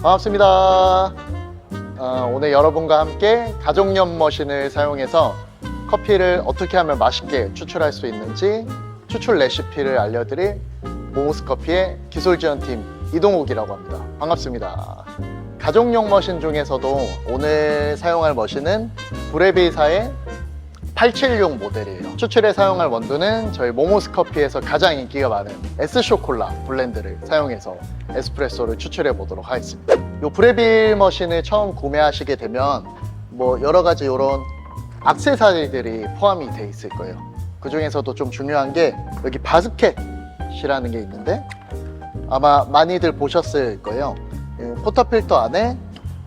반갑습니다. 오늘 여러분과 함께 가족용 머신을 사용해서 커피를 어떻게 하면 맛있게 추출할 수 있는지 추출 레시피를 알려드릴 모모스커피의 기술지원팀 이동욱이라고 합니다. 반갑습니다. 가족용 머신 중에서도 오늘 사용할 머신은 브레비사의 876 모델이에요. 추출에 사용할 원두는 저희 모모스커피에서 가장 인기가 많은 S쇼콜라 블렌드를 사용해서 에스프레소를 추출해 보도록 하겠습니다. 이 브레빌 머신을 처음 구매하시게 되면 여러 가지 이런 액세서리들이 포함이 돼 있을 거예요. 그 중에서도 좀 중요한 게 여기 바스켓이라는 게 있는데 아마 많이들 보셨을 거예요. 포터필터 안에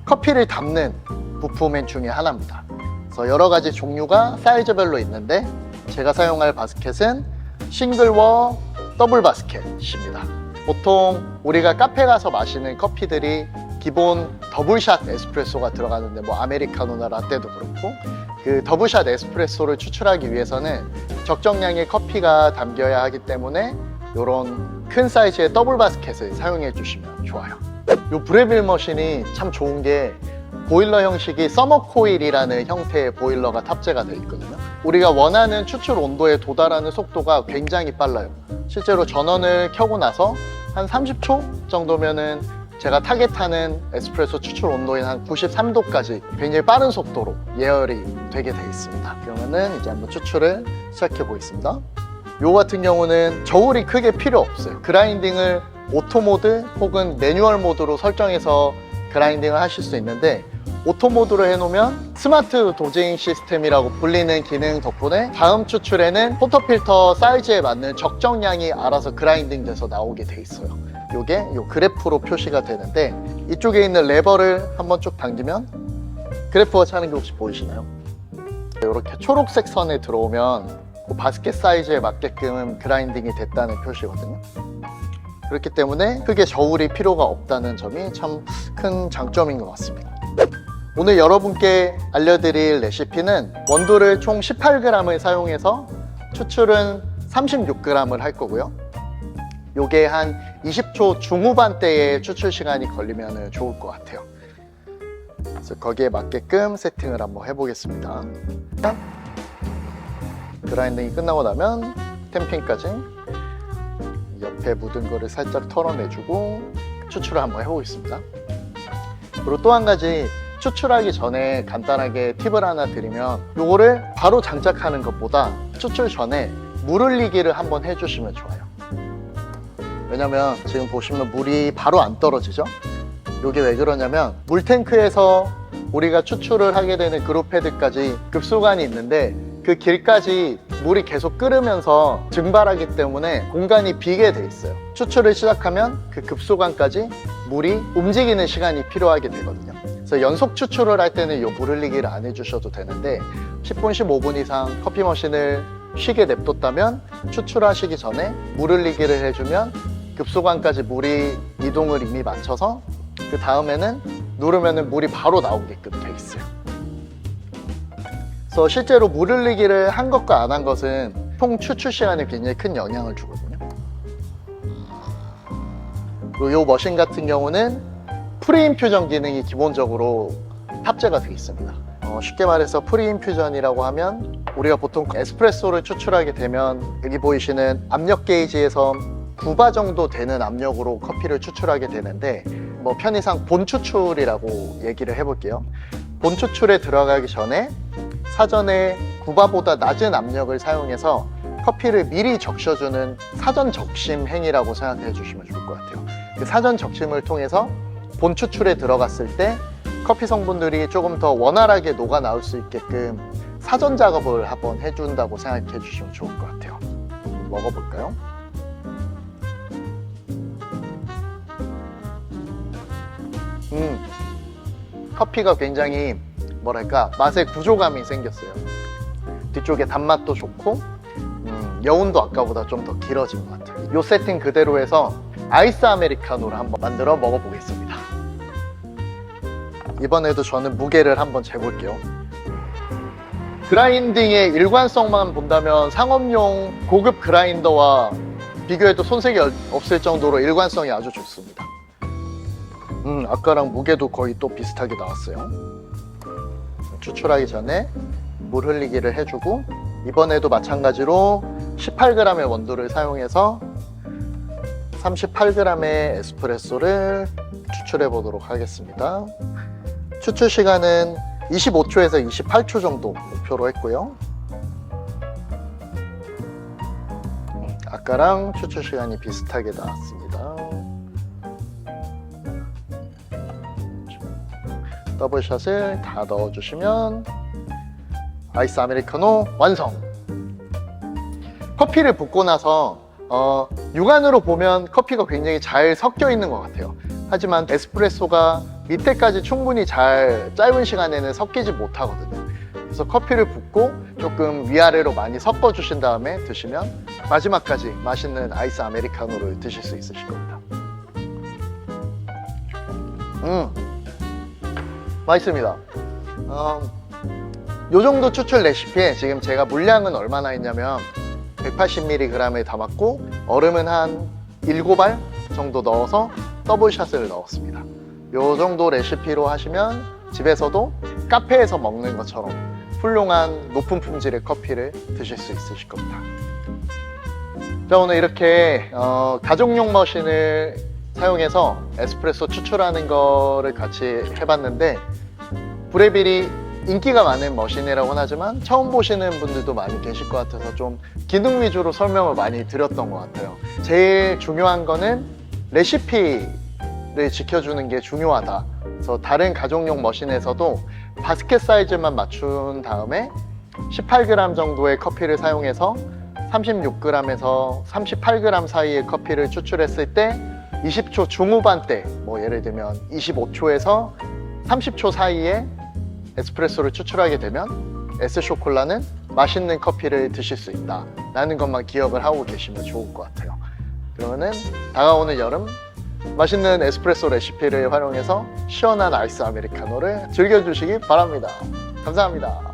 커피를 담는 부품 중에 하나입니다. 그래서 여러 가지 종류가 사이즈별로 있는데 제가 사용할 바스켓은 싱글워 더블 바스켓입니다. 보통 우리가 카페 가서 마시는 커피들이 기본 더블샷 에스프레소가 들어가는데 아메리카노나 라떼도 그렇고 그 더블샷 에스프레소를 추출하기 위해서는 적정량의 커피가 담겨야 하기 때문에 이런 큰 사이즈의 더블 바스켓을 사용해 주시면 좋아요. 이 브레빌 머신이 참 좋은 게 보일러 형식이 서머 코일이라는 형태의 보일러가 탑재가 되어 있거든요. 우리가 원하는 추출 온도에 도달하는 속도가 굉장히 빨라요. 실제로 전원을 켜고 나서 한 30초 정도면은 제가 타겟하는 에스프레소 추출 온도인 한 93도까지 굉장히 빠른 속도로 예열이 되게 되어 있습니다. 그러면은 이제 한번 추출을 시작해 보겠습니다. 요 같은 경우는 저울이 크게 필요 없어요. 그라인딩을 오토 모드 혹은 매뉴얼 모드로 설정해서 그라인딩을 하실 수 있는데 오토 모드로 해놓으면 스마트 도징 시스템이라고 불리는 기능 덕분에 다음 추출에는 포터필터 사이즈에 맞는 적정량이 알아서 그라인딩 돼서 나오게 돼 있어요. 요게 요 그래프로 표시가 되는데 이쪽에 있는 레버를 한번 쭉 당기면 그래프가 차는 게 혹시 보이시나요? 이렇게 초록색 선에 들어오면 그 바스켓 사이즈에 맞게끔 그라인딩이 됐다는 표시거든요. 그렇기 때문에 크게 저울이 필요가 없다는 점이 참 큰 장점인 것 같습니다. 오늘 여러분께 알려드릴 레시피는 원두를 총 18g을 사용해서 추출은 36g을 할 거고요. 요게 한 20초 중후반대의 추출 시간이 걸리면 좋을 것 같아요. 그래서 거기에 맞게끔 세팅을 한번 해보겠습니다. 그라인딩이 끝나고 나면 템핑까지 옆에 묻은 거를 살짝 털어내주고 추출을 한번 해보겠습니다. 그리고 또 한 가지 추출하기 전에 간단하게 팁을 하나 드리면 요거를 바로 장착하는 것보다 추출 전에 물 흘리기를 한번 해주시면 좋아요. 왜냐면 지금 보시면 물이 바로 안 떨어지죠? 요게 왜 그러냐면 물탱크에서 우리가 추출을 하게 되는 그룹 패드까지 급수관이 있는데 그 길까지 물이 계속 끓으면서 증발하기 때문에 공간이 비게 돼 있어요. 추출을 시작하면 그 급수관까지 물이 움직이는 시간이 필요하게 되거든요. 그래서 연속 추출을 할 때는 요 물 흘리기를 안 해주셔도 되는데 10분, 15분 이상 커피 머신을 쉬게 냅뒀다면 추출하시기 전에 물 흘리기를 해주면 급수관까지 물이 이동을 이미 마쳐서 그 다음에는 누르면 물이 바로 나오게끔 돼 있어요. 그래서 실제로 물 흘리기를 한 것과 안 한 것은 총 추출 시간에 굉장히 큰 영향을 주거든요. 그리고 이 머신 같은 경우는 프리인퓨전 기능이 기본적으로 탑재가 되어 있습니다. 쉽게 말해서 프리인퓨전이라고 하면 우리가 보통 에스프레소를 추출하게 되면 여기 보이시는 압력 게이지에서 9바 정도 되는 압력으로 커피를 추출하게 되는데 편의상 본 추출이라고 얘기를 해볼게요. 본 추출에 들어가기 전에 사전에 9바보다 낮은 압력을 사용해서 커피를 미리 적셔주는 사전 적심 행위라고 생각해 주시면 좋을 것 같아요. 그 사전 적심을 통해서 본 추출에 들어갔을 때 커피 성분들이 조금 더 원활하게 녹아 나올 수 있게끔 사전 작업을 한번 해준다고 생각해 주시면 좋을 것 같아요. 먹어볼까요? 커피가 굉장히 맛의 구조감이 생겼어요. 뒤쪽에 단맛도 좋고 여운도 아까보다 좀 더 길어진 것 같아요. 이 세팅 그대로 해서 아이스 아메리카노를 한번 만들어 먹어보겠습니다. 이번에도 저는 무게를 한번 재볼게요. 그라인딩의 일관성만 본다면 상업용 고급 그라인더와 비교해도 손색이 없을 정도로 일관성이 아주 좋습니다. 아까랑 무게도 거의 또 비슷하게 나왔어요. 추출하기 전에 물 흘리기를 해주고, 이번에도 마찬가지로 18g의 원두를 사용해서 38g의 에스프레소를 추출해 보도록 하겠습니다. 추출 시간은 25초에서 28초 정도 목표로 했고요. 아까랑 추출 시간이 비슷하게 나왔습니다. 더블샷을 다 넣어주시면 아이스 아메리카노 완성! 커피를 붓고 나서 육안으로 보면 커피가 굉장히 잘 섞여 있는 것 같아요. 하지만 에스프레소가 밑에까지 충분히 잘 짧은 시간에는 섞이지 못하거든요. 그래서 커피를 붓고 조금 위아래로 많이 섞어 주신 다음에 드시면 마지막까지 맛있는 아이스 아메리카노를 드실 수 있으실 겁니다. 맛있습니다. 요 정도 추출 레시피에 지금 제가 물량은 얼마나 했냐면 180mg을 담았고 얼음은 한 7알 정도 넣어서 더블샷을 넣었습니다. 요 정도 레시피로 하시면 집에서도 카페에서 먹는 것처럼 훌륭한 높은 품질의 커피를 드실 수 있으실 겁니다. 자, 오늘 이렇게 가정용 머신을 사용해서 에스프레소 추출하는 거를 같이 해봤는데, 브레빌이 인기가 많은 머신이라고는 하지만 처음 보시는 분들도 많이 계실 것 같아서 좀 기능 위주로 설명을 많이 드렸던 것 같아요. 제일 중요한 거는 레시피를 지켜주는 게 중요하다. 그래서 다른 가정용 머신에서도 바스켓 사이즈만 맞춘 다음에 18g 정도의 커피를 사용해서 36g에서 38g 사이의 커피를 추출했을 때 20초 중후반대, 뭐 예를 들면 25초에서 30초 사이에 에스프레소를 추출하게 되면 S쇼콜라는 맛있는 커피를 드실 수 있다 라는 것만 기억을 하고 계시면 좋을 것 같아요. 그러면은 다가오는 여름 맛있는 에스프레소 레시피를 활용해서 시원한 아이스 아메리카노를 즐겨주시기 바랍니다. 감사합니다.